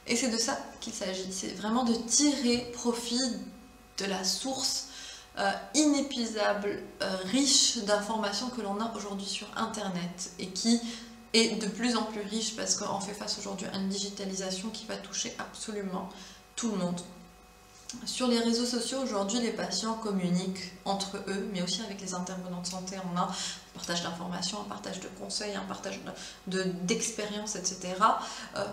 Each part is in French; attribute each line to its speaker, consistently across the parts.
Speaker 1: Et c'est de ça qu'il s'agit, c'est vraiment de tirer profit de la source inépuisable, riche d'informations que l'on a aujourd'hui sur Internet et qui est de plus en plus riche parce qu'on fait face aujourd'hui à une digitalisation qui va toucher absolument tout le monde. Sur les réseaux sociaux, aujourd'hui, les patients communiquent entre eux, mais aussi avec les intervenants de santé. On a un partage d'informations, un partage de conseils, un partage d'expériences, etc.,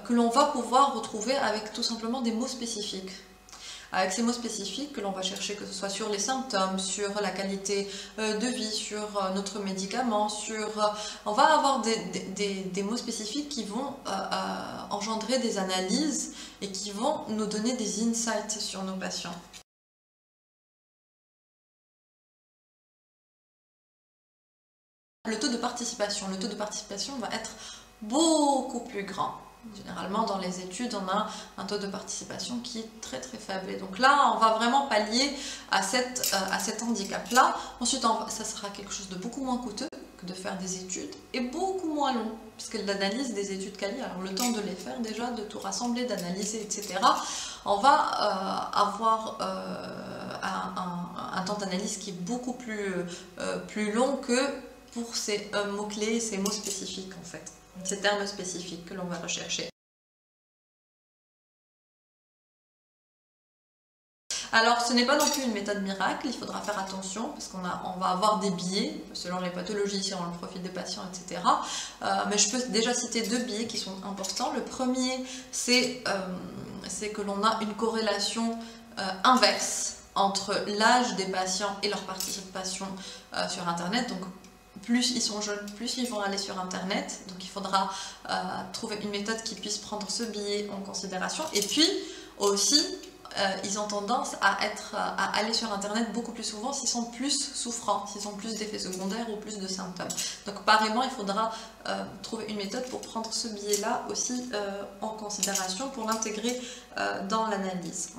Speaker 1: que l'on va pouvoir retrouver avec tout simplement des mots spécifiques. Avec ces mots spécifiques que l'on va chercher, que ce soit sur les symptômes, sur la qualité de vie, sur notre médicament, on va avoir des mots spécifiques qui vont engendrer des analyses et qui vont nous donner des insights sur nos patients. Le taux de participation va être beaucoup plus grand. Généralement, dans les études, on a un taux de participation qui est très très faible. Et donc là, on va vraiment pallier à cet handicap-là. Ensuite, ça sera quelque chose de beaucoup moins coûteux que de faire des études et beaucoup moins long. Puisque l'analyse des études quali, alors le temps de les faire déjà, de tout rassembler, d'analyser, etc., on va avoir un temps d'analyse qui est beaucoup plus long que pour ces mots-clés, ces mots spécifiques en fait. Ces termes spécifiques que l'on va rechercher. Alors ce n'est pas non plus une méthode miracle, il faudra faire attention parce qu'on va avoir des biais selon les pathologies, selon le profil des patients, etc. Mais je peux déjà citer deux biais qui sont importants. Le premier, c'est que l'on a une corrélation inverse entre l'âge des patients et leur participation sur Internet. Donc, plus ils sont jeunes, plus ils vont aller sur Internet. Donc il faudra trouver une méthode qui puisse prendre ce biais en considération. Et puis aussi, ils ont tendance à aller sur Internet beaucoup plus souvent s'ils sont plus souffrants, s'ils ont plus d'effets secondaires ou plus de symptômes. Donc pareillement, il faudra trouver une méthode pour prendre ce biais-là aussi en considération, pour l'intégrer dans l'analyse.